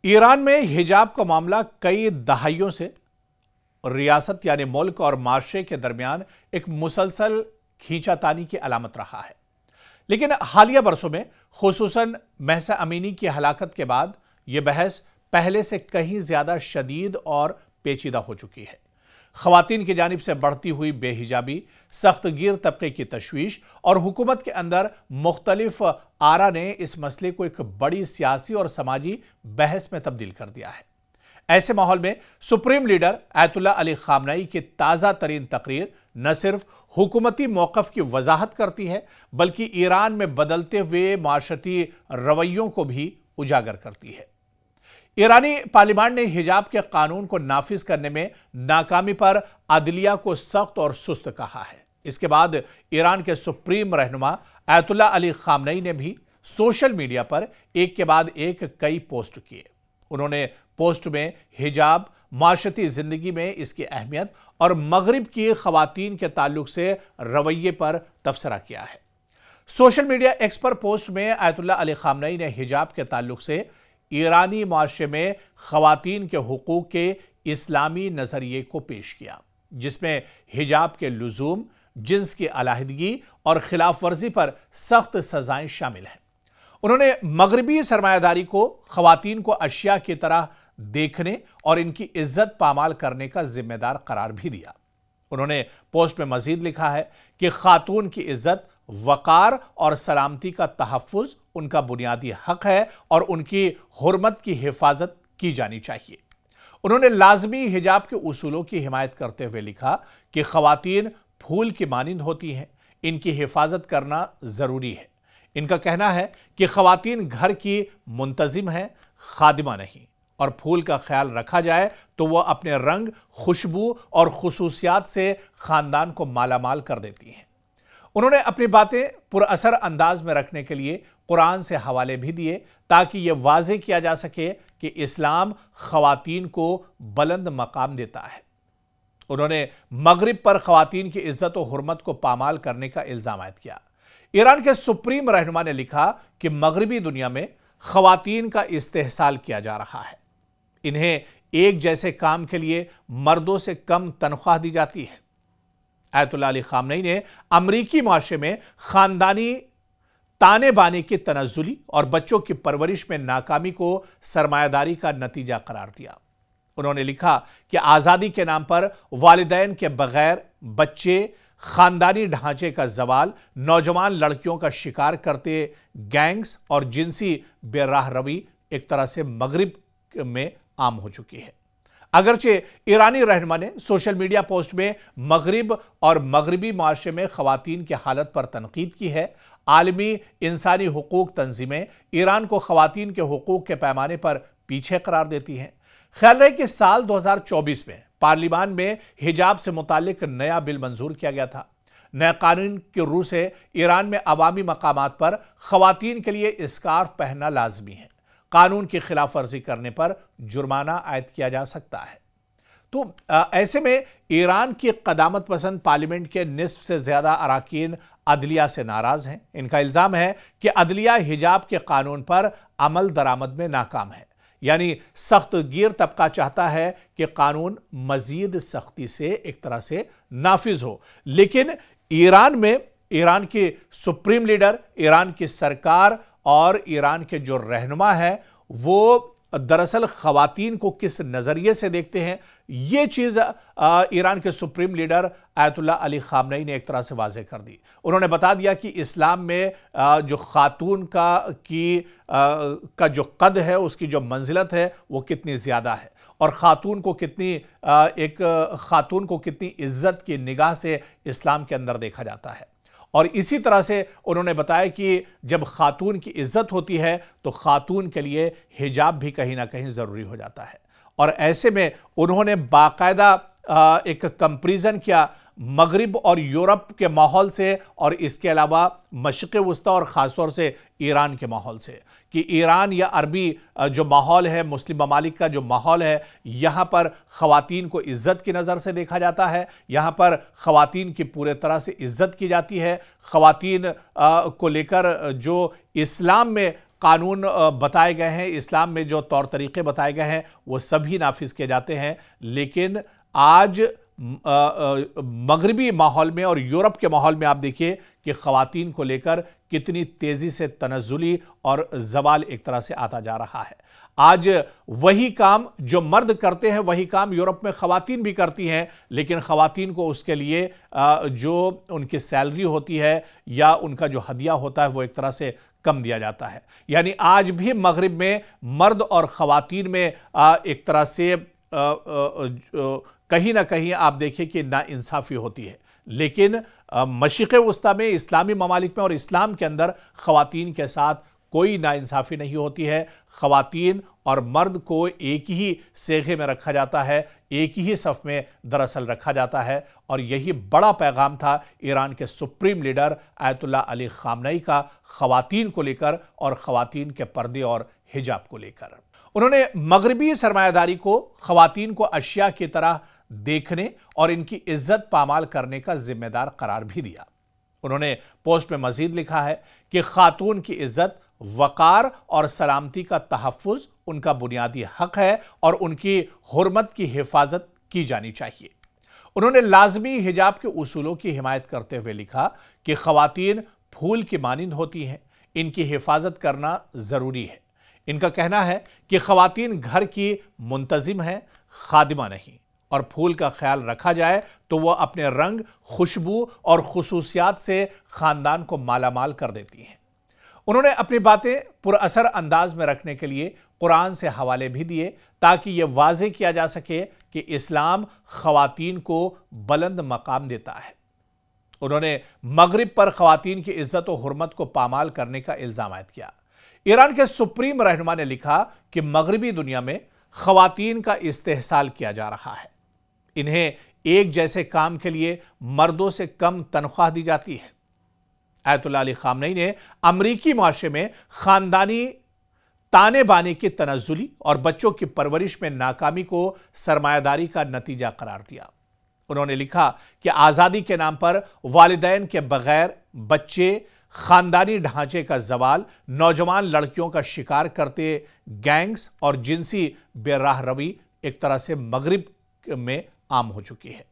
Iran में हिजाब का मामला कई दहाइयों से रियासत यानी मुल्क और माशरे के दरमियान एक मुसलसल खींचातानी की अलामत रहा है। लेकिन हालिया बरसों में खुसूसन महसा अमीनी की हलाकत के बाद यह बहस पहले से कहीं ज्यादा शदीद और पेचीदा हो चुकी है। खवातीन की जानिब से बढ़ती हुई बेहिजाबी, सख्तगीर तबके की तशवीश और हुकूमत के अंदर मुख्तलिफ आरा ने इस मसले को एक बड़ी सियासी और समाजी बहस में तब्दील कर दिया है। ऐसे माहौल में supreme leader Ayatollah Ali Khamenei की ताज़ा तरीन तकरीर न सिर्फ हुकूमती मौक़िफ़ की वजाहत करती है बल्कि ईरान में बदलते हुए माशरती रवैयों को भी उजागर करती है। ईरानी पार्लियामेंट ने हिजाब के कानून को नाफिज करने में नाकामी पर अदलिया को सख्त और सुस्त कहा है। इसके बाद ईरान के सुप्रीम रहनुमा आयतुल्लाह अली खामनेई ने भी सोशल मीडिया पर एक के बाद एक कई पोस्ट किए। उन्होंने पोस्ट में हिजाब, माशरती जिंदगी में इसकी अहमियत और मगरिब की खवातीन के ताल्लुक से रवैये पर तबसरा किया है। सोशल मीडिया एक्स पर पोस्ट में आयतुल्लाह अली खामनेई ने हिजाब के ताल्लुक से ईरानी माशरे में खवातीन के हुकूक के इस्लामी नजरिए को पेश किया, जिसमें हिजाब के लुजूम, जिन्स की अलहदगी और खिलाफ वर्जी पर सख्त सजाएं शामिल हैं। उन्होंने मगरबी सरमायादारी को खवातीन को अशिया की तरह देखने और इनकी इज्जत पामाल करने का जिम्मेदार करार भी दिया। उन्होंने पोस्ट में मजीद लिखा है कि खातून की इज्जत, वकार और सलामती का तहफ़्फ़ुज़ उनका बुनियादी हक है और उनकी हुर्मत की हिफाजत की जानी चाहिए। उन्होंने लाजमी हिजाब के उसूलों की हिमायत करते हुए लिखा कि खवातीन फूल की मानिंद होती हैं, इनकी हिफाजत करना ज़रूरी है। इनका कहना है कि खवातीन घर की मुंतजिम हैं, खादिमा नहीं, और फूल का ख्याल रखा जाए तो वह अपने रंग, खुशबू और खुसूसियात से खानदान को मालामाल कर देती हैं। उन्होंने अपनी बातें पुरअसर अंदाज में रखने के लिए कुरान से हवाले भी दिए ताकि यह वाज़ेह किया जा सके कि इस्लाम खवातीन को बुलंद मकाम देता है। उन्होंने मगरिब पर खवातीन की इज्जत और हुर्मत को पामाल करने का इल्जाम आयद किया। ईरान के सुप्रीम रहनुमा ने लिखा कि मगरिबी दुनिया में खवातीन का इस्तेहसाल किया जा रहा है। इन्हें एक जैसे काम के लिए मर्दों से कम तनख्वाह दी जाती है। आयतुल्लाह अली खामनेई ने अमरीकी माशरे में खानदानी ताने बाने की तनज़्ज़ुली और बच्चों की परवरिश में नाकामी को सरमायादारी का नतीजा करार दिया। उन्होंने लिखा कि आज़ादी के नाम पर वालिदैन के बगैर बच्चे, खानदानी ढांचे का जवाल, नौजवान लड़कियों का शिकार करते गैंग्स और जिनसी बेराह रवी एक तरह से मगरिब में आम हो चुकी है। अगरचे ईरानी रहनुमा ने सोशल मीडिया पोस्ट में मगरिब और मगरिबी माशरे में खवातीन की हालत पर तनकीद की है। आलमी इंसानी हुकूक तंजीमें ईरान को खवातीन के हुकूक के पैमाने पर पीछे करार देती हैं। ख्याल रहे कि साल 2024 में पार्लियामेंट में हिजाब से मुतालिक नया बिल मंजूर किया गया था। नए कानून के रू से ईरान में अवामी मकामात पर खवातीन के लिए स्कार्फ पहनना लाजमी है। कानून की खिलाफ वर्जी करने पर जुर्माना आयद किया जा सकता है। तो ऐसे में ईरान की क़दामत पसंद पार्लियामेंट के निस्फ से ज़्यादा अराकीन अदलिया से नाराज़ हैं। इनका इल्ज़ाम है कि अदलिया हिजाब के कानून पर अमल दरामद में नाकाम है, यानी सख्त गिर तबका चाहता है कि कानून मजीद सख्ती से एक तरह से नाफिज हो। लेकिन ईरान में ईरान की सुप्रीम लीडर, ईरान की सरकार और ईरान के जो रहनुमा है वो दरअसल खवातीन को किस नज़रिए से देखते हैं, ये चीज़ ईरान के supreme leader Ayatollah Ali Khamenei ने एक तरह से वाज़ेह कर दी। उन्होंने बता दिया कि इस्लाम में जो खातून का जो कद है, उसकी जो मंजिलत है वो कितनी ज़्यादा है और खातून को कितनी इज्जत की निगाह से इस्लाम के अंदर देखा जाता है। और इसी तरह से उन्होंने बताया कि जब खातून की इज्जत होती है तो खातून के लिए हिजाब भी कहीं ना कहीं ज़रूरी हो जाता है। और ऐसे में उन्होंने बाकायदा एक कंपैरिजन किया मगरिब और यूरोप के माहौल से और इसके अलावा मशरिक़ वस्ता और ख़ासतौर से ईरान के माहौल से, कि ईरान या अरबी जो माहौल है, मुस्लिम ममालिक का जो माहौल है, यहाँ पर ख़वातीन को इज़्ज़त की नज़र से देखा जाता है, यहाँ पर ख़वातीन की पूरे तरह से इज़्ज़त की जाती है। ख़वातीन को लेकर जो इस्लाम में कानून बताए गए हैं, इस्लाम में जो तौर तरीके बताए गए हैं, वो सभी नाफिज किए जाते हैं। लेकिन आज मगरबी माहौल में और यूरोप के माहौल में आप देखिए कि ख़वातीन को लेकर कितनी तेज़ी से तनज़्ज़ुली और ज़वाल एक तरह से आता जा रहा है। आज वही काम जो मर्द करते हैं वही काम यूरोप में ख़वातीन भी करती हैं, लेकिन ख़वातीन को उसके लिए जो उनकी सैलरी होती है या उनका जो हदिया होता है वो एक तरह से कम दिया जाता है। यानी आज भी मगरिब में मर्द और ख़वातीन में एक तरह से कहीं ना कहीं आप देखिए कि नाइंसाफ़ी होती है। लेकिन मशरिक़ वस्ता में, इस्लामी ममालिक में और इस्लाम के अंदर ख़वातीन के साथ कोई नाइंसाफ़ी नहीं होती है। ख़वातीन और मर्द को एक ही सेगे में रखा जाता है, एक ही सफ़ में दरअसल रखा जाता है। और यही बड़ा पैगाम था ईरान के सुप्रीम लीडर आयतुल्लाह अली ख़ामनेई का ख़वातीन को लेकर और ख़वातीन के पर्दे और हिजाब को लेकर। उन्होंने मगरबी सरमायादारी को ख़वातीन को अशिया की तरह देखने और इनकी इज्जत पामाल करने का जिम्मेदार करार भी दिया। उन्होंने पोस्ट में मजीद लिखा है कि खातून की इज्जत, वक़ार और सलामती का तहफ़्फ़ुज़ उनका बुनियादी हक है और उनकी हुर्मत की हिफाजत की जानी चाहिए। उन्होंने लाजमी हिजाब के उसूलों की हिमायत करते हुए लिखा कि ख़वातीन फूल की मानिंद होती हैं, इनकी हिफाजत करना ज़रूरी है। इनका कहना है कि ख़वातीन घर की मुंतज़िम हैं, खादिमा नहीं, और फूल का ख्याल रखा जाए तो वह अपने रंग, खुशबू और खुसूसियात से ख़ानदान को मालामाल कर देती हैं। उन्होंने अपनी बातें पुरअसर अंदाज में रखने के लिए कुरान से हवाले भी दिए ताकि यह वाज़ेह किया जा सके कि इस्लाम ख़वातीन को बुलंद मकाम देता है। उन्होंने मगरिब पर ख़वातीन की इज्जत और हुर्मत को पामाल करने का इल्ज़ाम आयद किया। ईरान के सुप्रीम रहनुमा ने लिखा कि मगरबी दुनिया में ख़वातीन का इस्तेहसाल किया जा रहा है। इन्हें एक जैसे काम के लिए मर्दों से कम तनख्वाह दी जाती है। आयतुल्लाह अली ख़ामनेई ने अमरीकी माशरे में ख़ानदानी ताने बाने की तनज़्ज़ुली और बच्चों की परवरिश में नाकामी को सरमायादारी का नतीजा करार दिया। उन्होंने लिखा कि आज़ादी के नाम पर वालिदैन के बगैर बच्चे, ख़ानदानी ढांचे का ज़वाल, नौजवान लड़कियों का शिकार करते गैंग्स और जिनसी बेराह रवी एक तरह से मगरिब में आम हो चुकी है।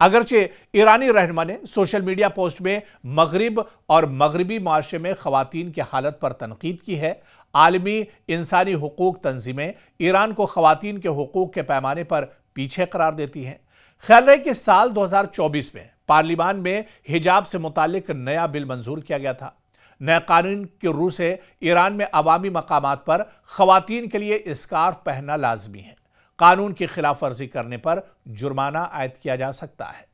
अगरचे ईरानी रहनुमा ने सोशल मीडिया पोस्ट में मगरिब और मगरबी माशरे में ख़वातीन की हालत पर तनकीद की है। आलमी इंसानी हुकूक तंजीमें ईरान को ख़वातीन के हुकूक के पैमाने पर पीछे करार देती हैं। ख्याल रहे कि साल 2024 में पार्लियामान में हिजाब से मुतालिक नया बिल मंजूर किया गया था। नए कानून के रूह से ईरान में अवामी मकामात पर ख़वातीन के लिए स्कार्फ पहनना लाजमी है। कानून की खिलाफ वर्जी करने पर जुर्माना आयद किया जा सकता है।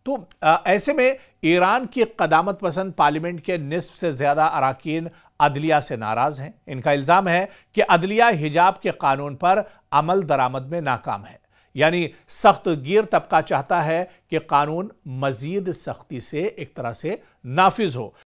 तो ऐसे में ईरान की क़दामत पसंद पार्लियामेंट के निस्फ से ज़्यादा अराकीन अदलिया से नाराज़ हैं। इनका इल्ज़ाम है कि अदलिया हिजाब के कानून पर अमल दरामद में नाकाम है। यानी सख्त गिर तबका चाहता है कि कानून मज़ीद सख्ती से एक तरह से नाफिज हो।